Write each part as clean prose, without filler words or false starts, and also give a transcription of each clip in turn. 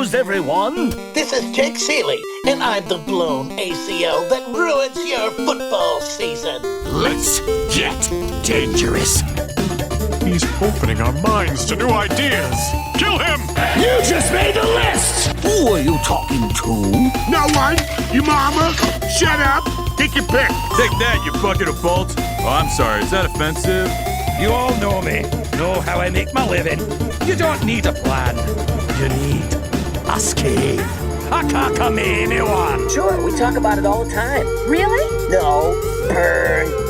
news, everyone. This is Jake Ciely, and I'm the blown ACL that ruins your football season. Let's get dangerous. He's opening our minds to new ideas. Kill him! You just made the list! Who are you talking to? No one! Your mama! Shut up! Take your pick! Take that, you bucket of bolts. Oh, I'm sorry, is that offensive? You all know me, know how I make my living. You don't need a plan. You need a scheme. A cockamamie one. Sure, we talk about it all the time. Really? No. Burn.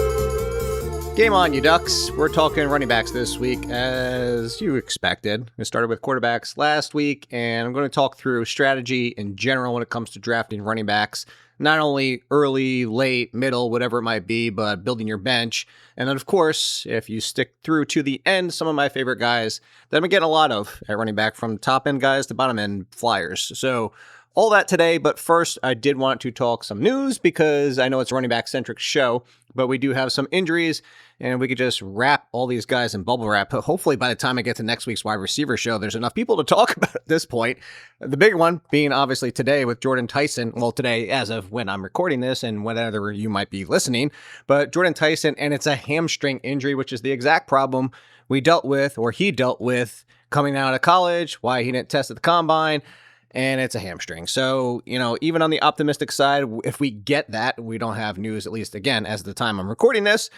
Game on, you ducks. We're talking running backs this week, as you expected. We started with quarterbacks last week, and I'm going to talk through strategy in general when it comes to drafting running backs. Not only early, late, middle, whatever it might be, but building your bench. And then, of course, if you stick through to the end, some of my favorite guys that I've been getting a lot of at running back, from top-end guys to bottom-end flyers. So all that today, but first I did want to talk some news because I know it's a running back-centric show, but we do have some injuries, and we could just wrap all these guys in bubble wrap. Hopefully by the time I get to next week's wide receiver show, there's enough people to talk about at this point. The big one being obviously today with Jordan Tyson. Well, today as of when I'm recording this and whenever you might be listening, but Jordan Tyson, and it's a hamstring injury, which is the exact problem we dealt with, or he dealt with, coming out of college, why he didn't test at the combine. And it's a hamstring. So, even on the optimistic side, if we get that, we don't have news, at least again, as the time I'm recording this.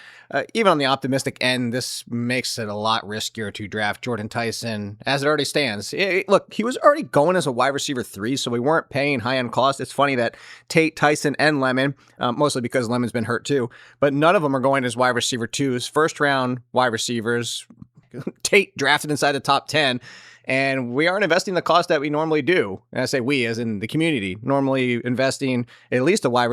Even on the optimistic end, this makes it a lot riskier to draft Jordan Tyson as it already stands. Look, he was already going as a wide receiver 3, so we weren't paying high-end cost. It's funny that Tate, Tyson, and Lemon, mostly because Lemon's been hurt too, but none of them are going as wide receiver 2s. First-round wide receivers. Tate drafted inside the top 10. And we aren't investing the cost that we normally do. And I say we, as in the community, normally investing at least a wide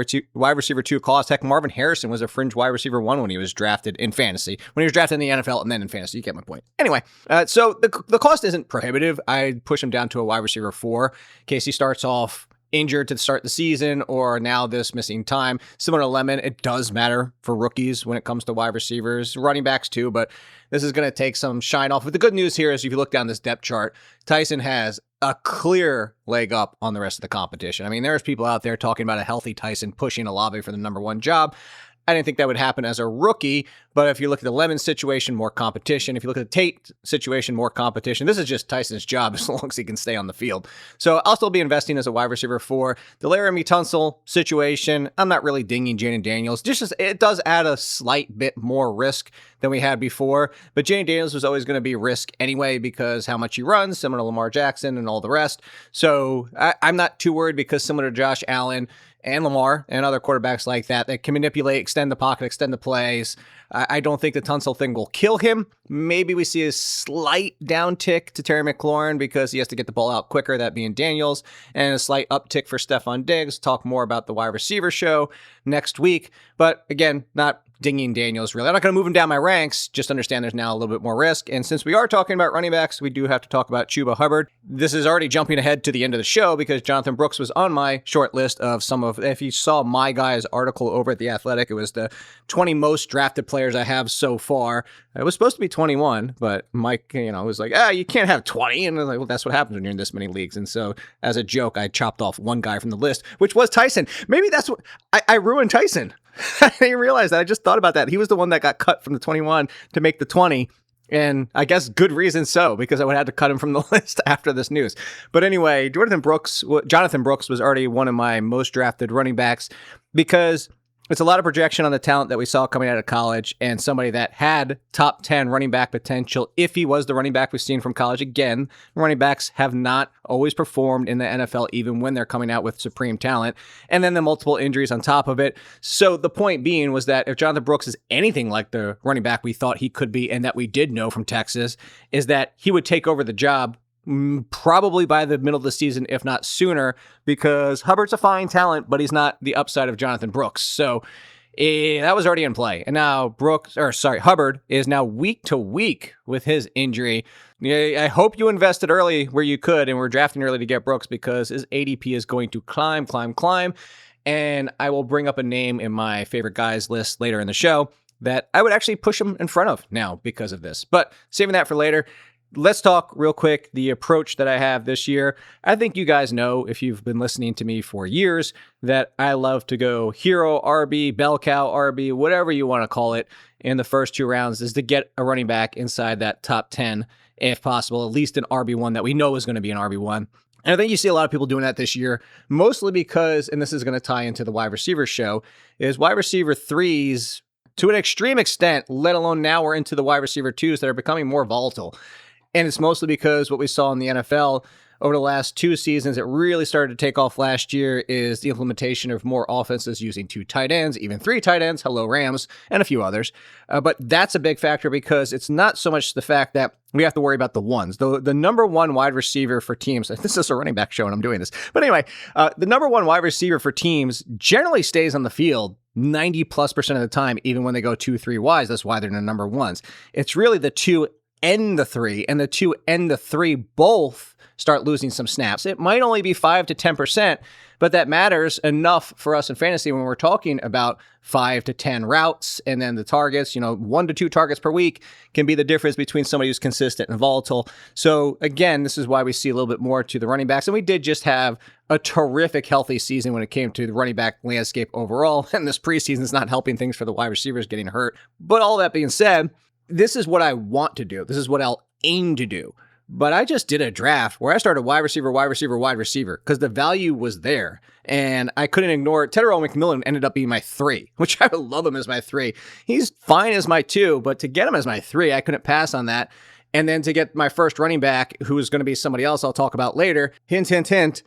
receiver 2 cost. Heck, Marvin Harrison was a fringe wide receiver 1 when he was drafted in fantasy. When he was drafted in the NFL and then in fantasy. You get my point. Anyway, so the cost isn't prohibitive. I'd push him down to a wide receiver 4 in case he starts off injured to start the season, or now this missing time. Similar to Lemon, it does matter for rookies when it comes to wide receivers, running backs too, but this is going to take some shine off. But the good news here is if you look down this depth chart, Tyson has a clear leg up on the rest of the competition. I mean, there's people out there talking about a healthy Tyson pushing Olave for the number 1 job. I didn't think that would happen as a rookie, but if you look at the Lemon situation, more competition. If you look at the Tate situation, more competition. This is just Tyson's job as long as he can stay on the field. So I'll still be investing as a wide receiver 4. The Laramie Tunsil situation, I'm not really dinging Jaden Daniels. It does add a slight bit more risk than we had before, but Jaden Daniels was always going to be risk anyway because how much he runs, similar to Lamar Jackson and all the rest. So I'm not too worried because similar to Josh Allen and Lamar and other quarterbacks like that can manipulate, extend the pocket, extend the plays. I don't think the Tunsil thing will kill him. Maybe we see a slight downtick to Terry McLaurin because he has to get the ball out quicker, that being Daniels, and a slight uptick for Stephon Diggs. Talk more about the wide receiver show next week. But again, not dinging Daniels, really. I'm not going to move him down my ranks. Just understand there's now a little bit more risk. And since we are talking about running backs, we do have to talk about Chuba Hubbard. This is already jumping ahead to the end of the show because Jonathan Brooks was on my short list of if you saw my guy's article over at The Athletic, it was the 20 most drafted players I have so far. It was supposed to be 21, but Mike, was like, you can't have 20. And I was like, well, that's what happens when you're in this many leagues. And so as a joke, I chopped off one guy from the list, which was Tyson. Maybe that's what I ruined Tyson. I didn't realize that. I just thought about that. He was the one that got cut from the 21 to make the 20. And I guess good reason so, because I would have to cut him from the list after this news. But anyway, Jonathan Brooks was already one of my most drafted running backs because it's a lot of projection on the talent that we saw coming out of college and somebody that had top 10 running back potential if he was the running back we've seen from college. Again, running backs have not always performed in the NFL, even when they're coming out with supreme talent. And then the multiple injuries on top of it. So the point being was that if Jonathan Brooks is anything like the running back we thought he could be and that we did know from Texas, is that he would take over the job probably by the middle of the season, if not sooner, because Hubbard's a fine talent, but he's not the upside of Jonathan Brooks. So that was already in play. And now Hubbard is now week to week with his injury. I hope you invested early where you could and were drafting early to get Brooks because his ADP is going to climb. And I will bring up a name in my favorite guys list later in the show that I would actually push him in front of now because of this. But saving that for later. let's talk real quick the approach that I have this year. I think you guys know, if you've been listening to me for years, that I love to go hero RB, bell cow RB, whatever you want to call it, in the first 2 rounds, is to get a running back inside that top 10, if possible, at least an RB1 that we know is going to be an RB1. And I think you see a lot of people doing that this year, mostly because, and this is going to tie into the wide receiver show, is wide receiver 3s, to an extreme extent, let alone now we're into the wide receiver 2s that are becoming more volatile. And it's mostly because what we saw in the NFL over the last 2 seasons, it really started to take off last year, is the implementation of more offenses using 2 tight ends, even 3 tight ends, hello Rams, and a few others. But that's a big factor because it's not so much the fact that we have to worry about the ones. The number 1 wide receiver for teams, this is a running back show and I'm doing this, but anyway, the number 1 wide receiver for teams generally stays on the field 90+% of the time, even when they go 2-3 wides. That's why they're the number 1s. It's really the 2 and the 3, and the 2 and the 3 both start losing some snaps. It might only be 5 to 10%, but that matters enough for us in fantasy when we're talking about 5 to 10 routes and then the targets. 1 to 2 targets per week can be the difference between somebody who's consistent and volatile. So again, this is why we see a little bit more to the running backs. And we did just have a terrific, healthy season when it came to the running back landscape overall. And this preseason is not helping things for the wide receivers getting hurt. But all that being said, this is what I want to do. This is what I'll aim to do. But I just did a draft where I started wide receiver, because the value was there. And I couldn't ignore it. Tedderell McMillan ended up being my 3, which I would love him as my 3. He's fine as my 2, but to get him as my 3, I couldn't pass on that. And then to get my first running back, who is going to be somebody else I'll talk about later, hint, hint, hint,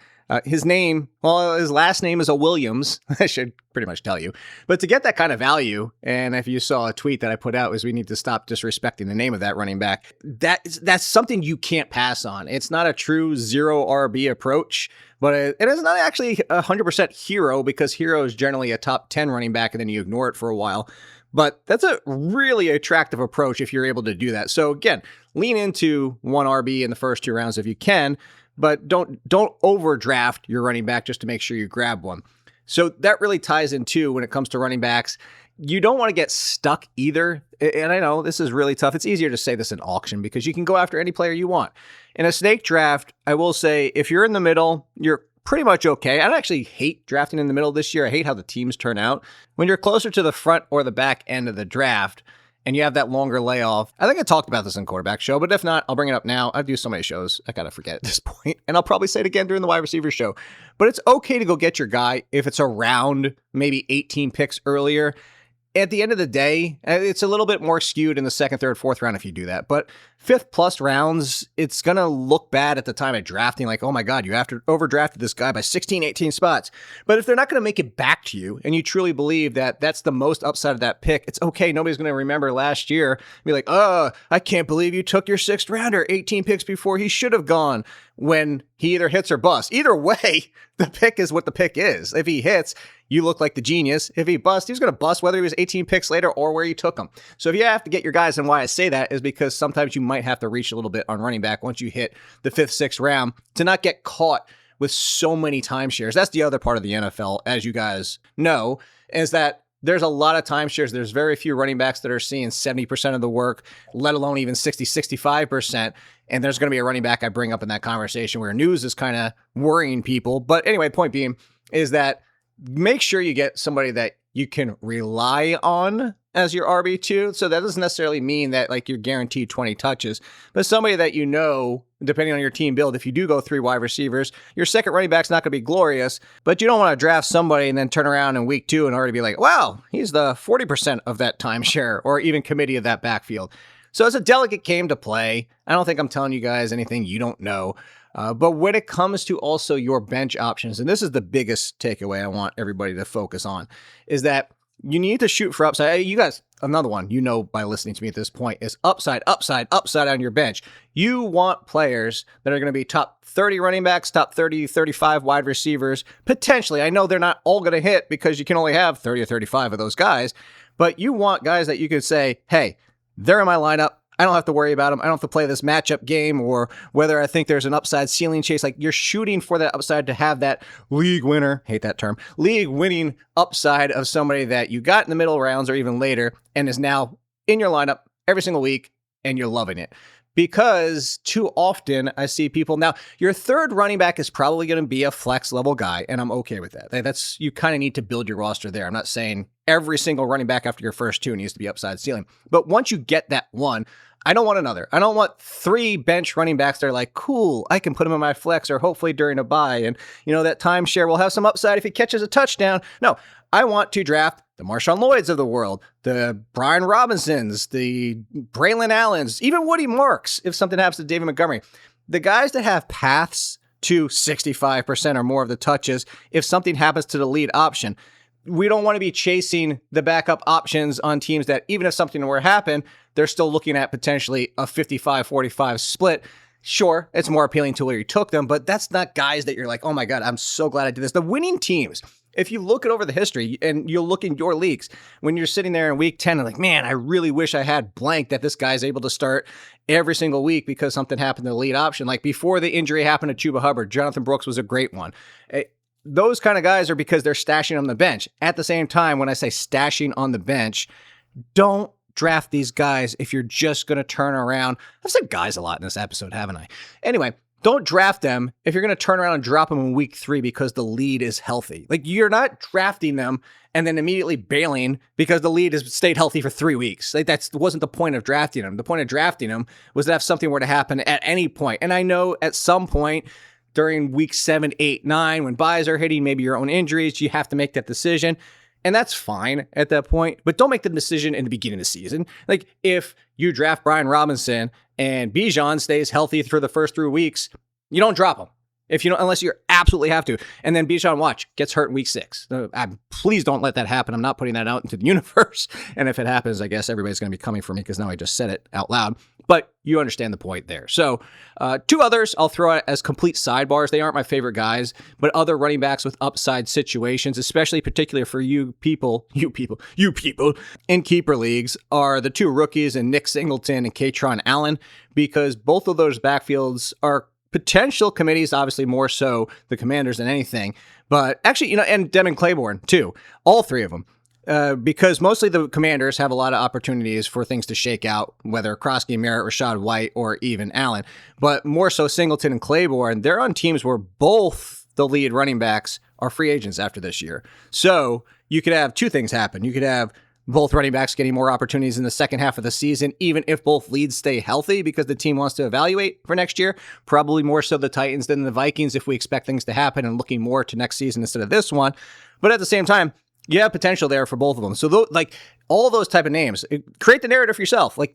his last name is a Williams. I should pretty much tell you. But to get that kind of value, and if you saw a tweet that I put out, is we need to stop disrespecting the name of that running back. That's something you can't pass on. It's not a true 0 RB approach, but it is not actually 100% hero, because hero is generally a top 10 running back and then you ignore it for a while. But that's a really attractive approach if you're able to do that. So again, lean into 1 RB in the first 2 rounds if you can, but don't overdraft your running back just to make sure you grab one. So that really ties in too when it comes to running backs. You don't want to get stuck either. And I know this is really tough. It's easier to say this in auction because you can go after any player you want. In a snake draft, I will say if you're in the middle, you're pretty much okay. I actually hate drafting in the middle this year. I hate how the teams turn out. When you're closer to the front or the back end of the draft, and you have that longer layoff. I think I talked about this in quarterback show, but if not, I'll bring it up now. I do so many shows, I gotta forget at this point, and I'll probably say it again during the wide receiver show. But it's okay to go get your guy if it's around maybe 18 picks earlier. At the end of the day, it's a little bit more skewed in the 2nd, 3rd, 4th round if you do that. But 5th plus rounds, it's going to look bad at the time of drafting. Like, oh my God, you have to overdrafted this guy by 16, 18 spots. But if they're not going to make it back to you and you truly believe that that's the most upside of that pick, it's okay. Nobody's going to remember last year and be like, oh, I can't believe you took your 6th rounder 18 picks before he should have gone, when he either hits or busts. Either way, the pick is what the pick is. If he hits, you look like the genius. If he busts, he's going to bust whether he was 18 picks later or where you took him. So if you have to get your guys, and why I say that is because sometimes you might have to reach a little bit on running back once you hit the 5th, 6th round to not get caught with so many timeshares. That's the other part of the NFL, as you guys know, is that there's a lot of timeshares. There's very few running backs that are seeing 70% of the work, let alone even 60, 65%. And there's going to be a running back I bring up in that conversation where news is kind of worrying people. But anyway, point being is that make sure you get somebody that you can rely on as your RB2. So that doesn't necessarily mean that like you're guaranteed 20 touches, but somebody that you know, depending on your team build, if you do go 3 wide receivers, your second running back's not going to be glorious, but you don't want to draft somebody and then turn around in week 2 and already be like, wow, he's the 40% of that timeshare or even committee of that backfield. So it's a delicate game to play. I don't think I'm telling you guys anything you don't know. But when it comes to also your bench options, and this is the biggest takeaway I want everybody to focus on, is that you need to shoot for upside. You guys, another one, you know, by listening to me at this point, is upside, upside, upside on your bench. You want players that are going to be top 30 running backs, top 30, 35 wide receivers, potentially. I know they're not all going to hit because you can only have 30 or 35 of those guys, but you want guys that you could say, hey, they're in my lineup. I don't have to worry about them. I don't have to play this matchup game or whether I think there's an upside ceiling chase. Like you're shooting for that upside to have that league winner, hate that term, league winning upside of somebody that you got in the middle rounds or even later and is now in your lineup every single week and you're loving it. because too often I see people. Now, your third running back is probably going to be a flex level guy, and I'm okay with that. That's you kind of need to build your roster there. I'm not saying every single running back after your first two needs to be upside ceiling, but once you get that one, I don't want another. I don't want 3 bench running backs that are like, cool, I can put him in my flex or hopefully during a bye. And, that timeshare will have some upside if he catches a touchdown. No, I want to draft the Marshawn Lloyds of the world, the Brian Robinsons, the Braylon Allens, even Woody Marks, if something happens to David Montgomery. The guys that have paths to 65% or more of the touches if something happens to the lead option. We don't want to be chasing the backup options on teams that even if something were to happen, they're still looking at potentially a 55-45 split. Sure, it's more appealing to where you took them, but that's not guys that you're like, oh my God, I'm so glad I did this. The winning teams, if you look at over the history and you look in your leagues, when you're sitting there in week 10 and like, man, I really wish I had blank that this guy's able to start every single week because something happened to the lead option. Like before the injury happened to Chuba Hubbard, Jonathan Brooks was a great one. Those kind of guys are because they're stashing on the bench. At the same time, when I say stashing on the bench, don't draft these guys if you're just going to turn around. I've said guys a lot in this episode, haven't I? Anyway, don't draft them if you're going to turn around and drop them in week 3 because the lead is healthy. Like you're not drafting them and then immediately bailing because the lead has stayed healthy for 3 weeks. Like that wasn't the point of drafting them. The point of drafting them was that if something were to happen at any point. And I know at some point during week 7, 8, 9, when buys are hitting, maybe your own injuries, you have to make that decision. And that's fine at that point, but don't make the decision in the beginning of the season. Like if you draft Brian Robinson and Bijan stays healthy through the first 3 weeks, you don't drop him. If you don't, unless you absolutely have to. And then Bijan, gets hurt in week 6. Please don't let that happen. I'm not putting that out into the universe. And if it happens, I guess everybody's going to be coming for me because now I just said it out loud. But you understand the point there. So 2 others I'll throw out as complete sidebars. They aren't my favorite guys, but other running backs with upside situations, especially particularly for you people in keeper leagues, are the 2 rookies and Nick Singleton and Katron Allen, because both of those backfields are potential committees, obviously more so the Commanders than anything, but actually, and Devin Claiborne too, all 3 of them. Because mostly the Commanders have a lot of opportunities for things to shake out, whether Krosky, Merritt, Rashad White, or even Allen. But more so Singleton and Claiborne, they're on teams where both the lead running backs are free agents after this year. So you could have 2 things happen. You could have both running backs getting more opportunities in the second half of the season, even if both leads stay healthy because the team wants to evaluate for next year. Probably more so the Titans than the Vikings if we expect things to happen and looking more to next season instead of this one. But at the same time, you have potential there for both of them. So all those type of names, create the narrative for yourself. Like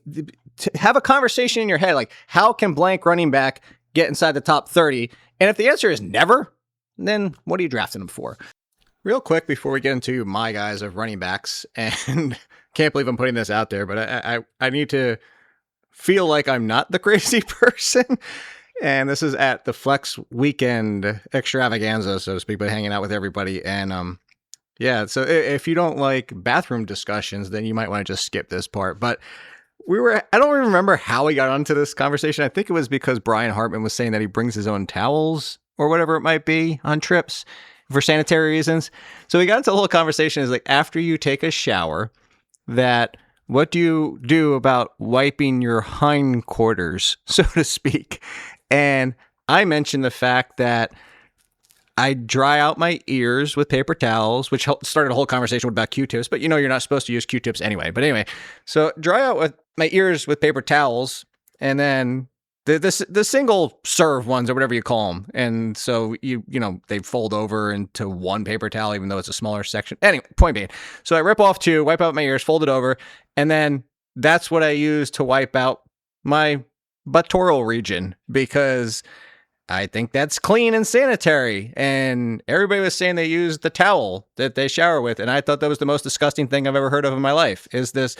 have a conversation in your head. Like how can blank running back get inside the top 30? And if the answer is never, then what are you drafting them for? Real quick before we get into my guys of running backs, and can't believe I'm putting this out there, but I need to feel like I'm not the crazy person. And this is at the Flex Weekend Extravaganza, so to speak, but hanging out with everybody. And yeah, so if you don't like bathroom discussions, then you might want to just skip this part. But I don't remember how we got onto this conversation. I think it was because Brian Hartman was saying that he brings his own towels or whatever it might be on trips for sanitary reasons. So we got into a whole conversation is like, after you take a shower, that what do you do about wiping your hindquarters, so to speak? And I mentioned the fact that I dry out my ears with paper towels, which started a whole conversation about Q-tips, but you're not supposed to use Q-tips anyway. But anyway, so dry out with my ears with paper towels, and then the single serve ones or whatever you call them. And so they fold over into one paper towel, even though it's a smaller section. Anyway, point being, so I rip off 2, wipe out my ears, fold it over, and then that's what I use to wipe out my buttoral region because I think that's clean and sanitary. And everybody was saying they use the towel that they shower with. And I thought that was the most disgusting thing I've ever heard of in my life is this.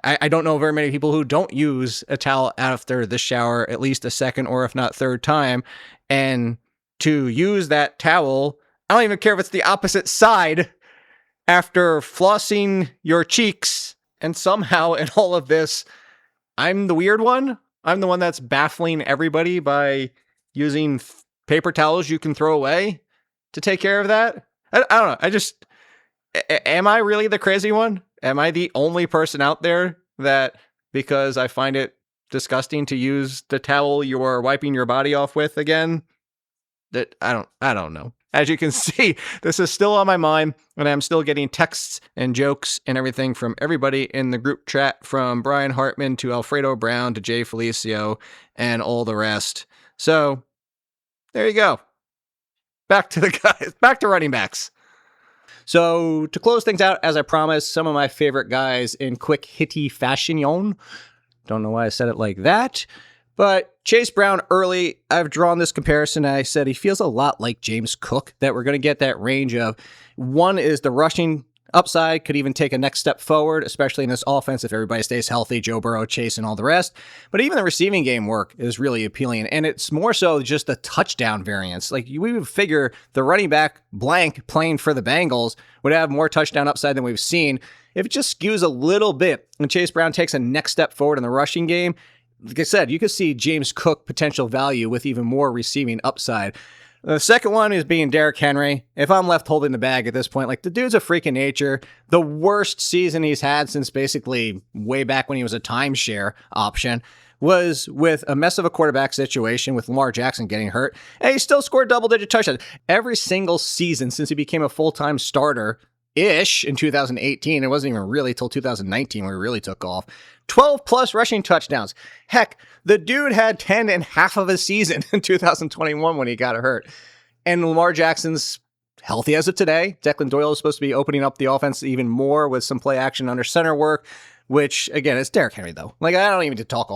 I don't know very many people who don't use a towel after the shower at least a second or if not third time. And to use that towel, I don't even care if it's the opposite side after flossing your cheeks. And somehow in all of this, I'm the weird one. I'm the one that's baffling everybody by using paper towels you can throw away to take care of that. I don't know. Am I really the crazy one? Am I the only person out there that, because I find it disgusting to use the towel you're wiping your body off with again? That I don't know. As you can see, this is still on my mind, and I'm still getting texts and jokes and everything from everybody in the group chat, from Brian Hartman to Alfredo Brown to Jay Felicio and all the rest. So there you go. Back to the guys, back to running backs. So to close things out, as I promised, some of my favorite guys in quick hitty fashion. Don't know why I said it like that. But Chase Brown early, I've drawn this comparison, and I said he feels a lot like James Cook, that we're going to get that range of, one is the rushing upside, could even take a next step forward, especially in this offense if everybody stays healthy, Joe Burrow, Chase, and all the rest. But even the receiving game work is really appealing, and it's more so just the touchdown variance. Like, we would figure the running back blank playing for the Bengals would have more touchdown upside than we've seen. If it just skews a little bit and Chase Brown takes a next step forward in the rushing game, like I said, you could see James Cook potential value with even more receiving upside. The second one is being Derrick Henry. If I'm left holding the bag at this point, like, the dude's a freak of nature. The worst season he's had since basically way back when he was a timeshare option was with a mess of a quarterback situation with Lamar Jackson getting hurt, and he still scored double-digit touchdowns. Every single season since he became a full-time starter-ish in 2018, it wasn't even really till 2019 when he really took off, 12 plus rushing touchdowns. Heck, the dude had 10 in half of a season in 2021 when he got hurt. And Lamar Jackson's healthy as of today. Declan Doyle is supposed to be opening up the offense even more with some play action under center work, which, again, it's Derrick Henry, though. Like, I don't even need to talk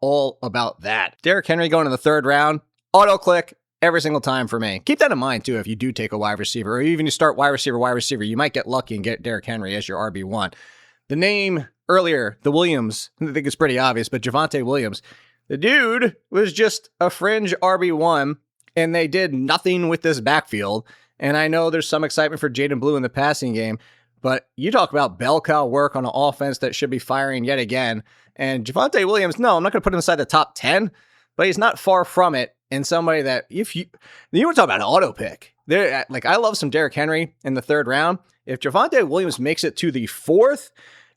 all about that. Derrick Henry going in the third round, auto click every single time for me. Keep that in mind, too, if you do take a wide receiver, or even you start wide receiver, you might get lucky and get Derrick Henry as your RB1. The name earlier, the Williams, I think it's pretty obvious, but Javonte Williams, the dude was just a fringe RB1, and they did nothing with this backfield. And I know there's some excitement for Jaden Blue in the passing game, but you talk about bell cow work on an offense that should be firing yet again. And Javonte Williams, no, I'm not going to put him inside the top 10, but he's not far from it. And somebody that, if you want to talk about an auto pick, there, like, I love some Derrick Henry in the third round. If Javonte Williams makes it to the fourth,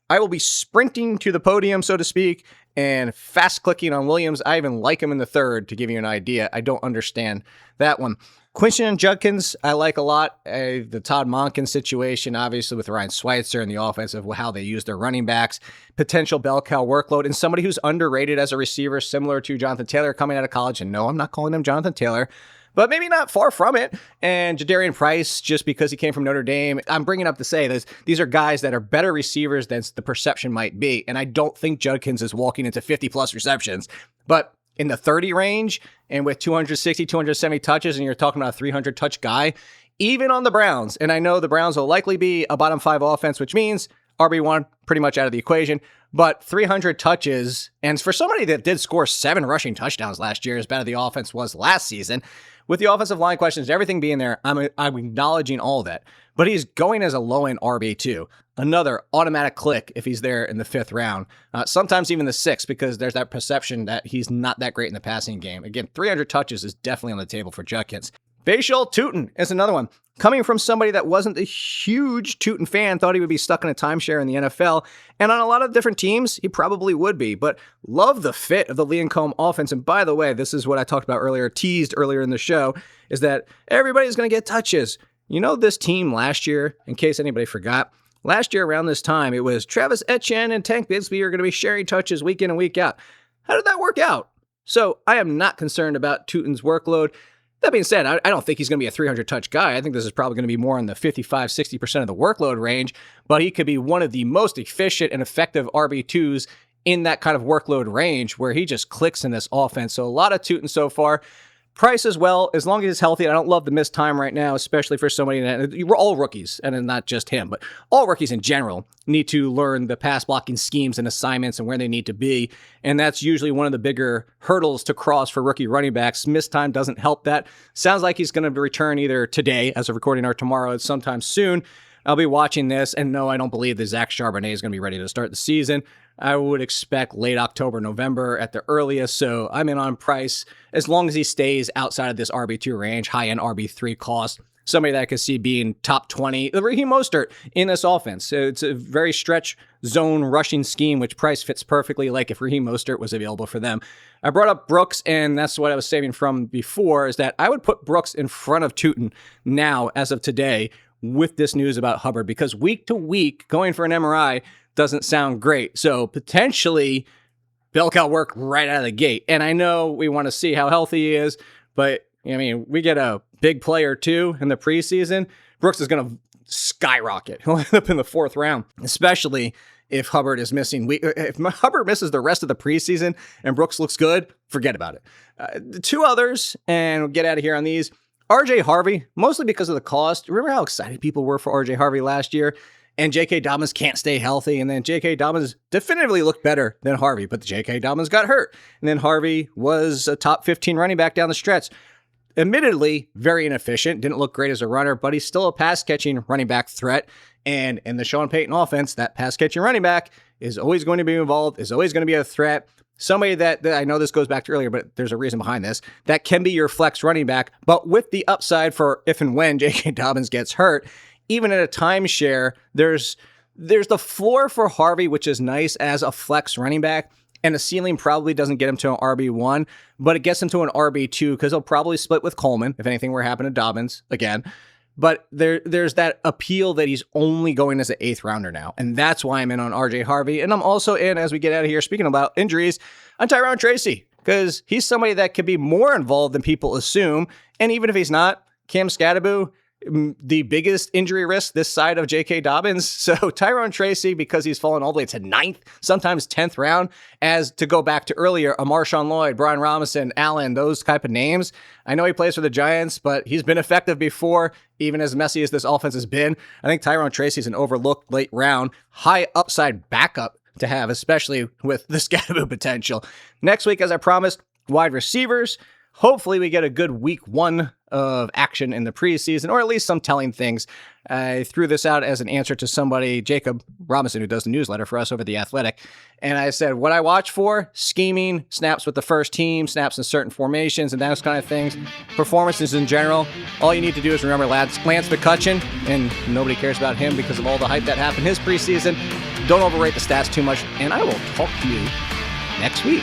I will be sprinting to the podium, so to speak, and fast clicking on Williams. I even like him in the third, to give you an idea. I don't understand that one. Quinton Judkins, I like a lot. The Todd Monken situation, obviously, with Ryan Schweitzer and the offense of how they use their running backs, potential bell cow workload, and somebody who's underrated as a receiver, similar to Jonathan Taylor coming out of college. And no, I'm not calling him Jonathan Taylor, but maybe not far from it. And Jadarian Price, just because he came from Notre Dame. I'm bringing up to say this, these are guys that are better receivers than the perception might be. And I don't think Judkins is walking into 50-plus receptions. But in the 30 range, and with 260, 270 touches, and you're talking about a 300-touch guy, even on the Browns, and I know the Browns will likely be a bottom 5 offense, which means RB1 pretty much out of the equation, but 300 touches, and for somebody that did score 7 rushing touchdowns last year, as bad as the offense was last season, with the offensive line questions, everything being there, I'm acknowledging all of that. But he's going as a low-end RB2. Another automatic click if he's there in the 5th round. Sometimes even the 6th, because there's that perception that he's not that great in the passing game. Again, 300 touches is definitely on the table for Judkins. Bashal Tutin is another one. Coming from somebody that wasn't a huge Tutin fan, thought he would be stuck in a timeshare in the NFL, and on a lot of different teams, he probably would be, but love the fit of the Liam Cohn offense. And by the way, this is what I talked about earlier, teased earlier in the show, is that everybody's going to get touches. You know, this team last year, in case anybody forgot, last year around this time, it was Travis Etienne and Tank Bigsby are going to be sharing touches week in and week out. How did that work out? So I am not concerned about Tutin's workload. That being said, I don't think he's going to be a 300-touch guy. I think this is probably going to be more in the 55-60% of the workload range, but he could be one of the most efficient and effective RB2s in that kind of workload range where he just clicks in this offense. So a lot of Tutin so far. Price as well, as long as he's healthy. I don't love the missed time right now, especially for somebody that we're all rookies, and not just him, but all rookies in general need to learn the pass blocking schemes and assignments and where they need to be. And that's usually one of the bigger hurdles to cross for rookie running backs. Missed time doesn't help that. Sounds like he's going to return either today as of recording or tomorrow, sometime soon. I'll be watching this, and no, I don't believe that Zach Charbonnet is going to be ready to start the season. I would expect late October, November at the earliest, so I'm in on Price as long as he stays outside of this RB2 range, high-end RB3 cost. somebody that I could see being top 20. Raheem Mostert in this offense. So it's a very stretch zone rushing scheme, which Price fits perfectly like if Raheem Mostert was available for them. I brought up Brooks, and that's what I was saving from before, is that I would put Brooks in front of Tootin now as of today with this news about Hubbard, because week to week, going for an MRI doesn't sound great. So potentially bell cow work right out of the gate. And I know we want to see how healthy he is, but I mean, we get a big player too in the preseason. Brooks is going to skyrocket. He'll end up in the 4th round, especially if Hubbard is missing. If Hubbard misses the rest of the preseason and Brooks looks good, forget about it. The 2 others, and we'll get out of here on these. RJ Harvey, mostly because of the cost. Remember how excited people were for RJ Harvey last year? And J.K. Dobbins can't stay healthy. And then J.K. Dobbins definitively looked better than Harvey, but J.K. Dobbins got hurt. And then Harvey was a top 15 running back down the stretch. Admittedly, very inefficient, didn't look great as a runner, but he's still a pass-catching running back threat. And in the Sean Payton offense, that pass-catching running back is always going to be involved, is always going to be a threat. Somebody that I know this goes back to earlier, but there's a reason behind this, that can be your flex running back, but with the upside for if and when J.K. Dobbins gets hurt. Even at a timeshare, there's the floor for Harvey, which is nice as a flex running back. And the ceiling probably doesn't get him to an RB1, but it gets him to an RB2 because he'll probably split with Coleman if anything were to happen to Dobbins again. But there's that appeal that he's only going as an 8th rounder now. And that's why I'm in on RJ Harvey. And I'm also in, as we get out of here, speaking about injuries, on Tyrone Tracy, because he's somebody that could be more involved than people assume. And even if he's not, Cam Scatterbo, the biggest injury risk this side of J.K. Dobbins. So Tyrone Tracy, because he's fallen all the way to 9th, sometimes 10th round, as to go back to earlier, a Marshawn Lloyd, Brian Robinson, Allen, those type of names. I know he plays for the Giants, but he's been effective before, even as messy as this offense has been. I think Tyrone Tracy's an overlooked late round, high upside backup to have, especially with the Scatterbo potential. Next week, as I promised, wide receivers. Hopefully we get a good week 1 of action in the preseason, or at least some telling things. I threw this out as an answer to somebody, Jacob Robinson, who does the newsletter for us over The Athletic. And I said, what I watch for, scheming, snaps with the first team, snaps in certain formations, and those kind of things. Performances in general. All you need to do is remember Lance McCutcheon, and nobody cares about him because of all the hype that happened his preseason. Don't overrate the stats too much, and I will talk to you next week.